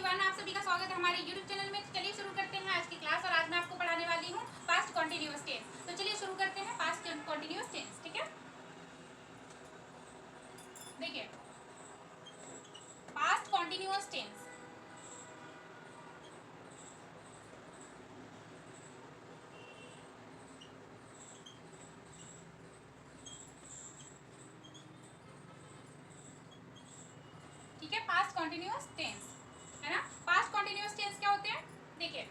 Everyone, आप सभी का स्वागत है हमारे YouTube चैनल में। चलिए शुरू करते हैं आज की क्लास। और आज मैं आपको पढ़ाने वाली हूँ पास्ट कॉन्टिन्यूअस टेंस। तो चलिए शुरू करते हैं पास्ट कॉन्टिन्यूअस टेंस। ठीक है, देखिए पास्ट कॉन्टिन्यूअस टेंस। ठीक है, पास्ट कॉन्टिन्यूअस टेंस है ना। पास्ट कॉन्टिन्यूअस टेंस क्या होते हैं? देखिए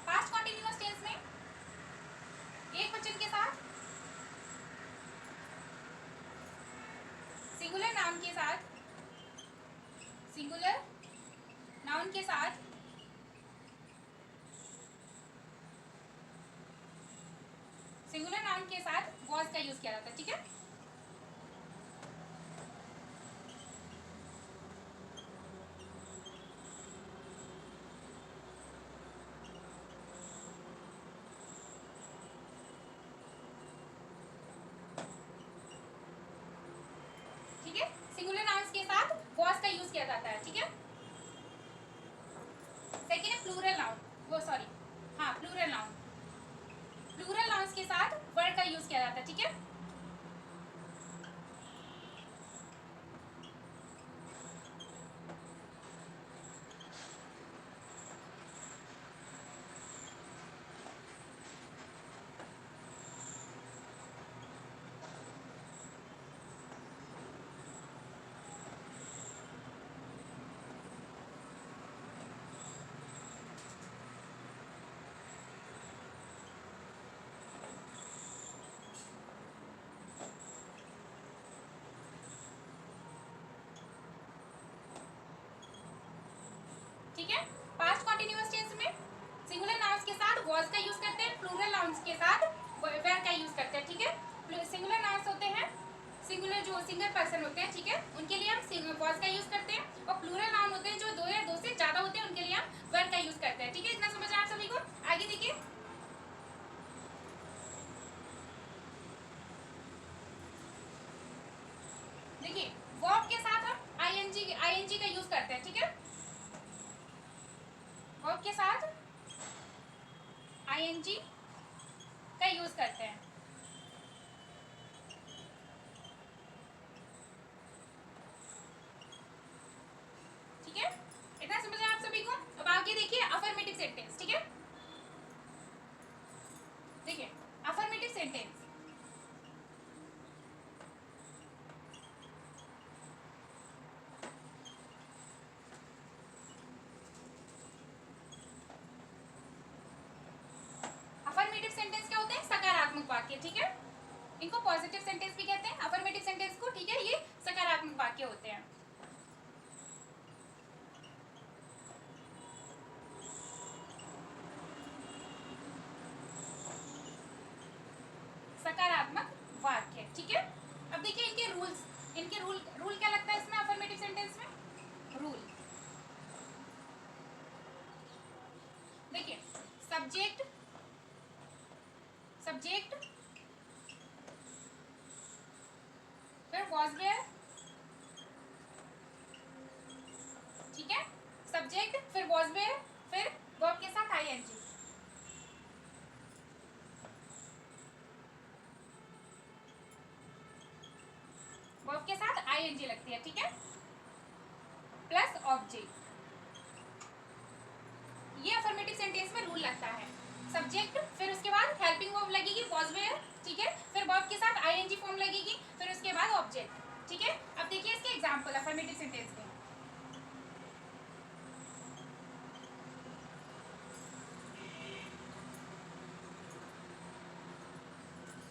पास्ट कॉन्टिन्यूअस टेंस में एक वचन के साथ, सिंगुलर नाउन के साथ, सिंगुलर नाउन के साथ सिंगुलर नाउन के साथ वॉज का यूज किया जाता है। ठीक है, ठीक है, सिंगुलर नाउन्स के साथ वॉज का यूज किया जाता है। ठीक है, सेकेंड है प्लूरल नाउन, वो सॉरी हाँ प्लूरल नाउन। प्लूरल नाउन्स के साथ वर्ड का यूज किया जाता है। ठीक है, ठीक है। पास्ट कॉन्टिन्यूअस टेंस में सिंगुलर नाउन्स के साथ वॉज का यूज करते हैं, प्लूरल नाउन्स के साथ वेयर का यूज करते हैं। ठीक है, सिंगुलर नाउन्स होते हैं, सिंगुलर जो सिंगल पर्सन होते हैं, ठीक है, उनके लिए हम वॉज का यूज करते हैं। और प्लूरल नाउन होते हैं जो दो या दो से ज्यादा होते हैं, उनके लिए हम वेयर का यूज करते हैं। ठीक है, इतना समझ रहे हैं आप सभी को? आगे देखिए, देखिए वर्ब के साथ हम आईएनजी का यूज करते हैं। ठीक है, वर्ब के साथ आईएनजी का यूज करते हैं। ठीक है, इतना समझ रहे हैं आप सभी को? अब आगे देखिए अफर्मेटिव सेंटेंस। ठीक है, देखिए अफर्मेटिव सेंटेंस, अफर्मेटिव सेंटेंस क्या होते हैं? सकारात्मक वाक्य। ठीक है, इनको पॉजिटिव सेंटेंस भी कहते हैं, अफर्मेटिव सेंटेंस को। ठीक है, ये सकारात्मक वाक्य होते हैं। सकारात्मक वाक्य। ठीक है, अब देखिए इनके रूल्स, इनके रूल क्या लगता है इसमें अफर्मेटिव सेंटेंस में? रूल देखिए, सब्जेक्ट सब्जेक्ट फिर वॉज वेयर। ठीक है, सब्जेक्ट फिर वॉज वेयर फिर वर्ब के साथ आईएनजी। वर्ब के साथ आईएनजी लगती है। ठीक है, प्लस ऑब्जेक्ट। ये अफर्मेटिव सेंटेंस में रूल लगता है। सब्जेक्ट फिर उसके बाद हेल्पिंग वर्ब लगेगी वॉज वेयर। ठीक है, फिर वर्ब के साथ आईएनजी फॉर्म लगेगी, फिर उसके बाद ऑब्जेक्ट। ठीक है, अब देखिए इसके एग्जांपल अफर्मेटिव सेंटेंस के।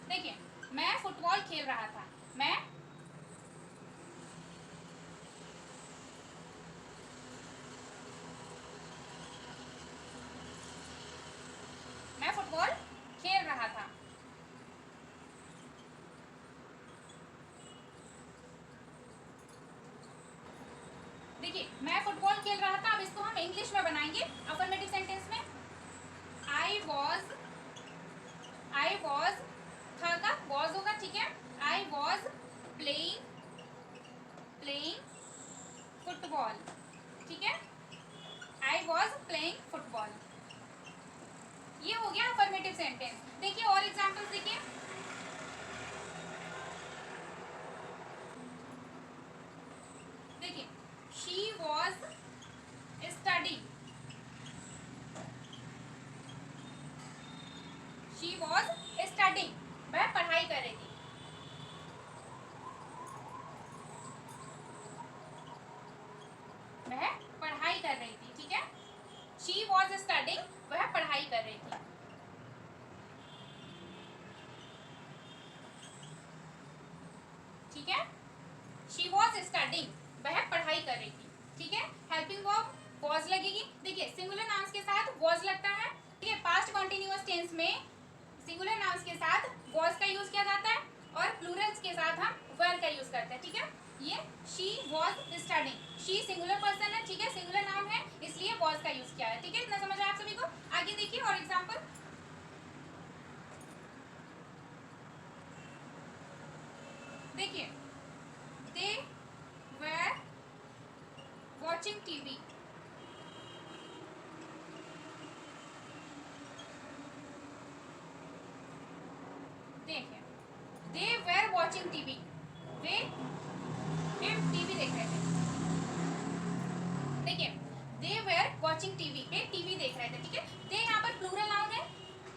देखिए, मैं फुटबॉल खेल रहा था। मैं फुटबॉल खेल रहा था। देखिए, मैं फुटबॉल खेल रहा था। अब इसको हम इंग्लिश में बनाएंगे अफर्मेटिव सेंटेंस में। आई वॉज था का वॉज होगा। ठीक है, आई वॉज प्लेइंग फुटबॉल, ठीक है, आई वॉज प्लेइंग फुटबॉल। ये हो गया अफर्मेटिव सेंटेंस। देखिए और एग्जांपल्स देखिए, देखिए she was study, she was studying, वह पढ़ाई कर रही थी, वह पढ़ाई कर रही थी, ठीक है, शी वॉज स्टडिंग, वह पढ़ाई कर रही थी, ठीक है, शी वॉज स्टडिंग, वह पढ़ाई कर रही थी, ठीक है। हेल्पिंग वर्ब वॉज लगेगी। देखिए सिंगुलर नाउन्स के साथ वॉज लगता है, ठीक है, पास्ट कॉन्टिन्यूअस टेंस में सिंगुलर नाउन्स के साथ वॉज का यूज किया जाता है और प्लूरल्स के साथ हम वर का यूज करते हैं, ठीक है। ये she was studying, she singular person है, ठीक है, सिंगुलर नाउन है, इसलिए वॉज का यूज किया है, ठीक है, इतना समझ आया आप सभी को। आगे देखिए और एग्जाम्पल, देखिए दे वर वॉचिंग टीवी, देखिए दे वर वॉचिंग टीवी, वे टीवी देख रहे थे, देखिए दे वर वॉचिंग टीवी, वे टीवी देख रहे थे, ठीक है। दे यहाँ पर प्लूरल नाउन है,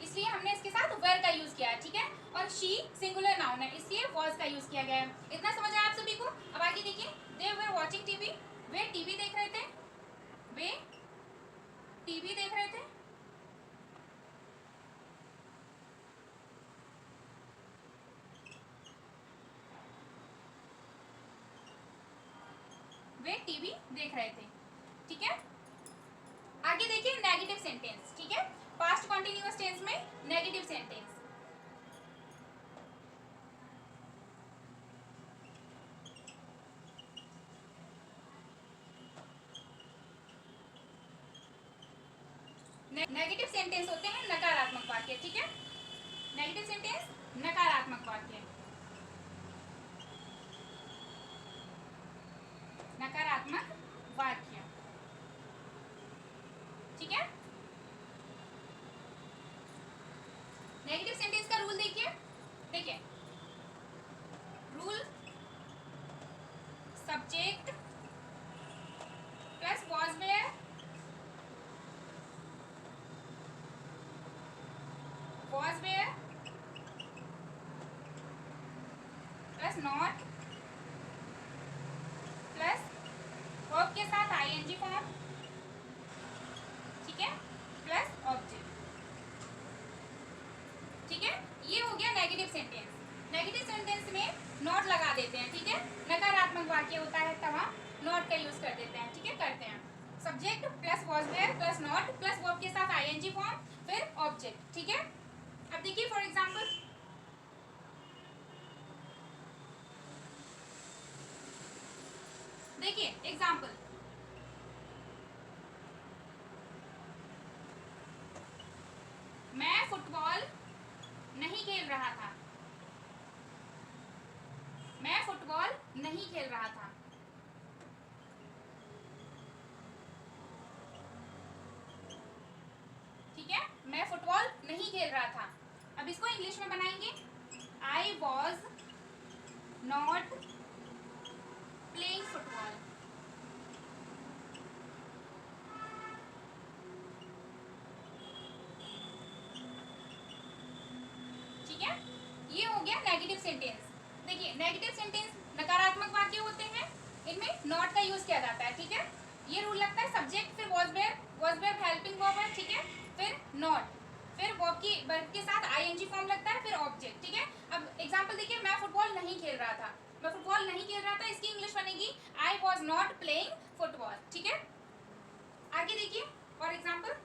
इसलिए हमने इसके साथ वेर का यूज किया है, ठीक है, और शी सिंगुलर नाउन है, इसलिए वॉज का यूज किया गया है। इतना समझ आया आप सभी को। अब आगे देखिए, दे वर वॉचिंग टीवी, वे टीवी देख रहे थे, वे टीवी देख रहे थे, वे टीवी देख रहे थे, ठीक है। आगे देखिए नेगेटिव सेंटेंस, ठीक है, पास्ट कॉन्टिन्यूअस टेंस में नेगेटिव सेंटेंस, नेगेटिव सेंटेंस होते हैं नकारात्मक वाक्य, ठीक है, नेगेटिव सेंटेंस नकारात्मक वाक्य, नकारात्मक वाक्य, ठीक है। नेगेटिव सेंटेंस का रूल देखिए, देखिए rule subject plus was were, was were plus not plus verb के साथ आईएनजी फॉर्म, ठीक है, प्लस ऑब्जेक्ट, ठीक है। ये हो गया नेगेटिव सेंटेंस। नेगेटिव सेंटेंस में नॉट लगा देते हैं, ठीक है, नकारात्मक वाक्य होता है तब हम नॉट का यूज कर देते हैं, ठीक है, करते हैं subject plus was were plus not plus verb के साथ आईएनजी फॉर्म फिर ऑब्जेक्ट, ठीक है। अब देखिए फॉर एग्जांपल, देखिए एग्जांपल, मैं फुटबॉल नहीं खेल रहा था, मैं फुटबॉल नहीं खेल रहा था, ठीक है, मैं फुटबॉल नहीं खेल रहा था। अब इसको इंग्लिश में बनाएंगे, I was not playing football, ठीक है। ये हो गया नेगेटिव सेंटेंस। देखिए नेगेटिव सेंटेंस नकारात्मक वाक्य होते हैं, इनमें नॉट का यूज किया जाता है, ठीक है। ये रूल लगता है सब्जेक्ट फिर वॉज वेयर हेल्पिंग वर्ब है, ठीक है, फिर नॉट फिर वर्ब के साथ आईएनजी फॉर्म लगता है फिर ऑब्जेक्ट, ठीक है। अब एग्जांपल देखिए, मैं फुटबॉल नहीं खेल रहा था, मैं फुटबॉल नहीं खेल रहा था, इसकी इंग्लिश बनेगी I was not playing football, ठीक है। आगे देखिए और एग्जांपल,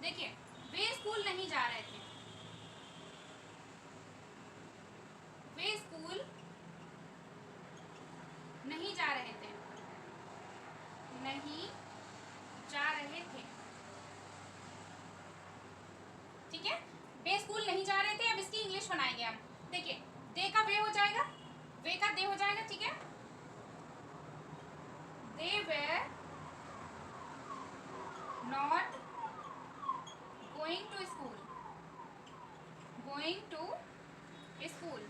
देखिए वे स्कूल नहीं जा रहे थे, वे स्कूल नहीं जा रहे थे, नहीं जा रहे थे, ठीक है, वे स्कूल नहीं जा रहे थे, अब इसकी इंग्लिश बनाएंगे हम। देखिए, दे का वे हो जाएगा, वे का दे हो जाएगा, ठीक है, they were not going to school, going to school,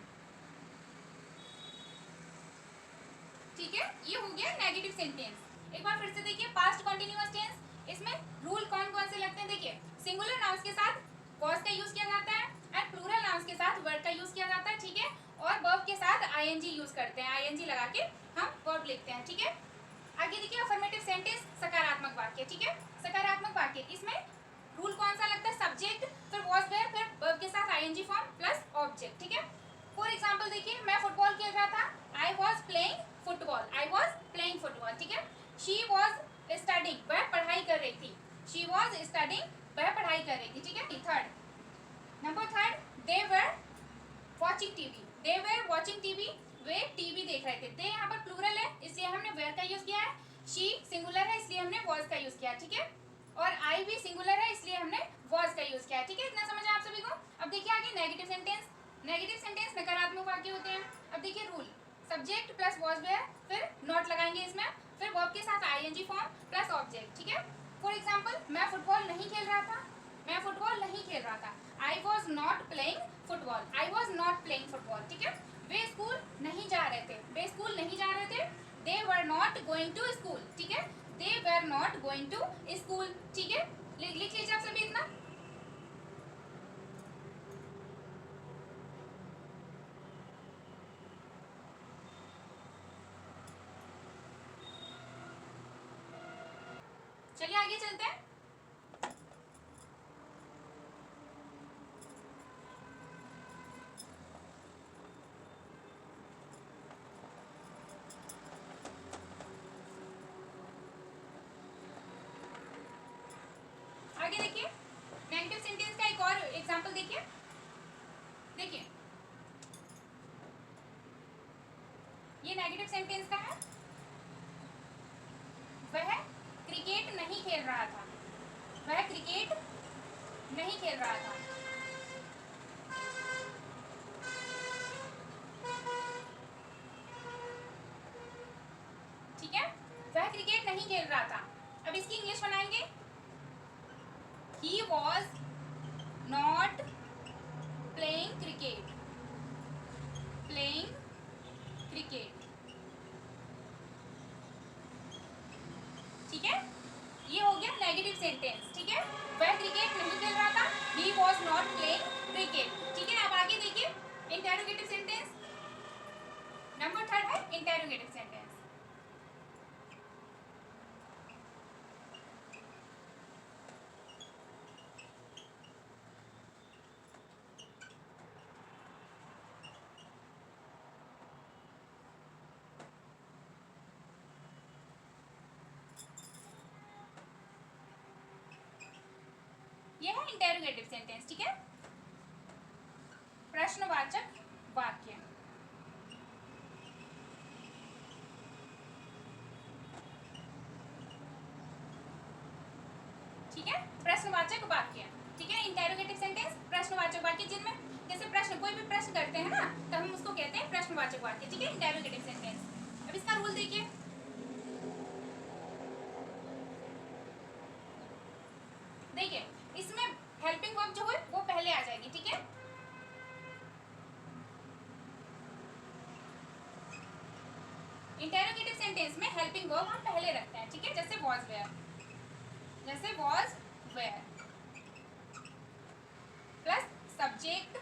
ठीक है, ये हो गया नेगेटिव सेंटेंस। एक बार फिर से देखिए, पास्ट कॉन्टिन्यूअस टेंस, इसमें रूल कौन कौन से लगते हैं? देखिए, सिंगुलर नाउन्स के साथ वॉज का यूज किया जाता है एंड प्लूरल नाउन्स के साथ वर्ड का यूज किया जाता है, ठीक है, और वर्ब के साथ आईएनजी यूज करते हैं, आईएनजी लगा के हम वर्ब लिखते हैं, ठीक है। आगे देखिए, अफर्मेटिव सेंटेंस, सकारात्मक वाक्य, ठीक है, सकारात्मक वाक्य, इसमें रूल कौन सा लगता है? सब्जेक्ट, फिर वॉज वेयर, फिर वर्ब के साथ आईएनजी फॉर्म प्लस ऑब्जेक्ट, ठीक है। फॉर एग्जांपल देखिए, मैं फुटबॉल खेल रहा था, I was playing football, I was playing football, ठीक है। शी वॉज स्टडिंग, वह पढ़ाई कर रही थी, शी वॉज स्टडिंग, वह पढ़ाई कर रही थी, ठीक है। Third, number third, they were watching TV, they were watching TV, वे टीवी देख रहे थे। दे यहाँ पर प्लूरल है इसलिए हमने वेयर का यूज किया है, शी सिंगुलर है इसलिए हमने वॉज का यूज किया है, ठीक है, और आई भी सिंगुलर है इसलिए हमने वॉज का यूज किया है, ठीक है। इतना समझ आप सभी को? अब देखिए आगे नेगेटिव सेंटेंस, नेगेटिव सेंटेंस नकारात्मक वाक्य होते हैं। अब देखिए rule, subject plus was were, फिर नॉट लगाएंगे इसमें, फिर वर्ब के साथ आईएनजी फॉर्म प्लस ऑब्जेक्ट, ठीक है। फॉर एग्जाम्पल, मैं फुटबॉल नहीं खेल रहा था, मैं फुटबॉल नहीं खेल रहा था, I was not playing football, I was not playing football, ठीक है। वे स्कूल नहीं जा रहे थे, वे स्कूल नहीं जा रहे थे, they were not going to school, ठीक है, they were not going to school, ठीक है। लिख लीजिए आप सभी इतना। चलिए आगे चलते हैं। आगे देखिए, नेगेटिव सेंटेंस का एक और एग्जांपल देखिए, देखिए ये नेगेटिव सेंटेंस का है, वह क्रिकेट नहीं खेल रहा था, वह क्रिकेट नहीं खेल रहा था, ठीक है, वह क्रिकेट नहीं खेल रहा था। अब इसकी इंग्लिश बनाएंगे, he was not playing cricket, playing cricket, ठीक है, ये हो गया नेगेटिव सेंटेंस, ठीक है, वह क्रिकेट नहीं खेल रहा था, he was not playing cricket, ठीक है। अब आगे देखिए, इंटेरोगेटिव सेंटेंस, नंबर थर्ड है इंटेरोगेटिव सेंटेंस। यह है इंटेरोगेटिव सेंटेंस, ठीक है, प्रश्नवाचक वाक्य, ठीक है, प्रश्नवाचक वाक्य, ठीक है। इंटेरोगेटिव सेंटेंस प्रश्नवाचक वाक्य, जिनमें जैसे प्रश्न, कोई भी प्रश्न करते हैं ना, तो हम उसको कहते हैं प्रश्नवाचक वाक्य, ठीक है, इंटेरोगेटिव सेंटेंस। अब इसका रूल देखिए, देखिए इसमें हेल्पिंग वर्ब जो है वो पहले आ जाएगी, ठीक है। इंटेरोगेटिव सेंटेंस में हेल्पिंग वर्ब हम पहले रखते हैं, ठीक है, जैसे वॉज वेयर, जैसे was were plus subject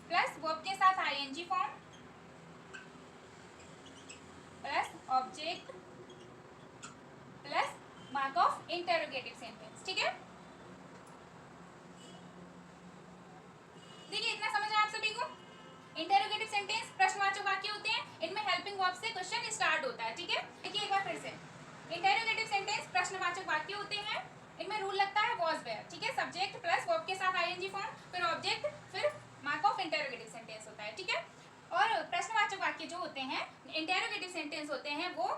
plus verb के साथ I N G form plus object plus mark of interrogative sentence, ठीक है। देखिए इतना समझ आया आप सभी को? इंटेरोगेटिव सेंटेंस प्रश्नवाचक वाक्य होते हैं, इनमें हेल्पिंग वर्ब से क्वेश्चन स्टार्ट होता है, ठीक है। देखिए एक बार फिर से, इंटेरोगेटिव सेंटेंस प्रश्नवाचक वाक्य होते हैं, इनमें रूल लगता है वॉज वेयर, ठीक है, सब्जेक्ट प्लस वर्ब के साथ आईएनजी फॉर्म, फिर ऑब्जेक्ट, फिर मार्क ऑफ इंटेरोगेटिव सेंटेंस होता है, ठीक है। और प्रश्नवाचक वाक्य जो होते हैं, इंटेरोगेटिव सेंटेंस होते हैं, वो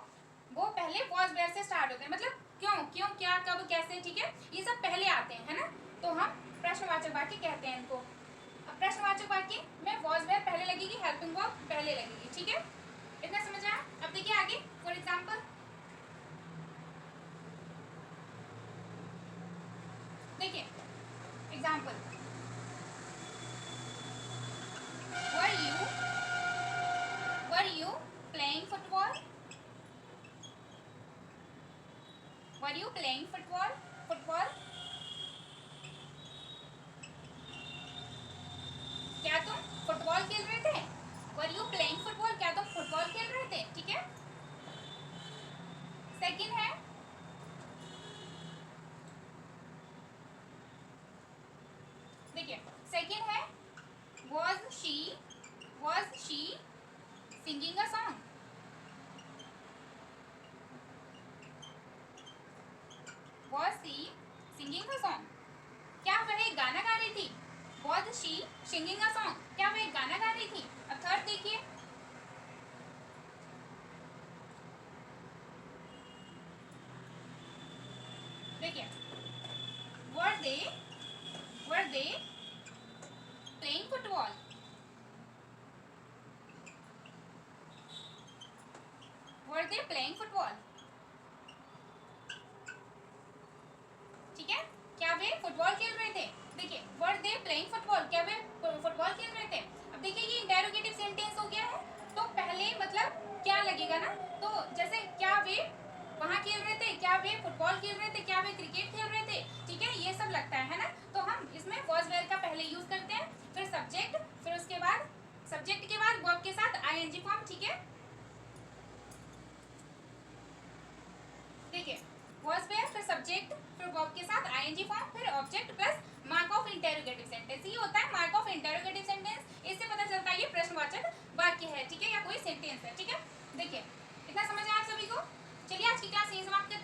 पहले वॉज वेयर से स्टार्ट होते हैं, मतलब क्यों, क्या, कब, कैसे, ठीक है, ये सब पहले आते हैं, है ना। तो हम प्रश्नवाचक वाक्य कहते हैं इनको। अब प्रश्नवाचक वाक्य में वॉज वेयर पहले लगेगी, हेल्पिंग वर्ब पहले लगेगी, ठीक है, इतना समझ आया। अब देखिए आगे, फॉर एग्जाम्पल देखिए example, were you playing football, were you playing football, football क्या तुम फुटबॉल खेल रहे थे, वर यू प्लेइंग फुटबॉल क्या तुम फुटबॉल खेल रहे थे, ठीक है। सेकंड है, देखिए सेकंड है was she singing a song, was she singing a song क्या वह एक गाना गा रही थी, was she singing a song क्या वह एक गाना गा रही थी। अब थर्ड देखिए, देखिए were they playing football, were they playing football, ठीक है, क्या वे फुटबॉल खेल रहे थे। देखिए वर दे प्लेइंग फुटबॉल क्या वे फुटबॉल खेल रहे थे। अब देखिए ये इंटेरोगेटिव सेंटेंस हो गया है, तो पहले मतलब क्या लगेगा ना, तो जैसे क्या वे वहां खेल रहे थे, क्या वे फुटबॉल खेल रहे थे, क्या वे क्रिकेट खेल रहे थे, ठीक है, ये सब लगता है ना। तो हम इसमें वॉज वेयर का पहले यूज करते हैं, फिर सब्जेक्ट, फिर उसके बाद सब्जेक्ट के बाद वर्ब के साथ आईएनजी फॉर्म, ठीक है। देखिए वॉज वेयर, फिर सब्जेक्ट, फिर वर्ब के साथ आईएनजी फॉर्म, फिर object plus mark of interrogative sentence. ये होता है मार्क ऑफ इंटेरोगेटिव सेंटेंस, इससे पता चलता है ये प्रश्नवाचक वाक्य है, ठीक है, या कोई सेंटेंस है, ठीक है। देखिए इतना समझ आया आप सभी को। चलिए आज की क्लास यहीं समाप्त करते हैं।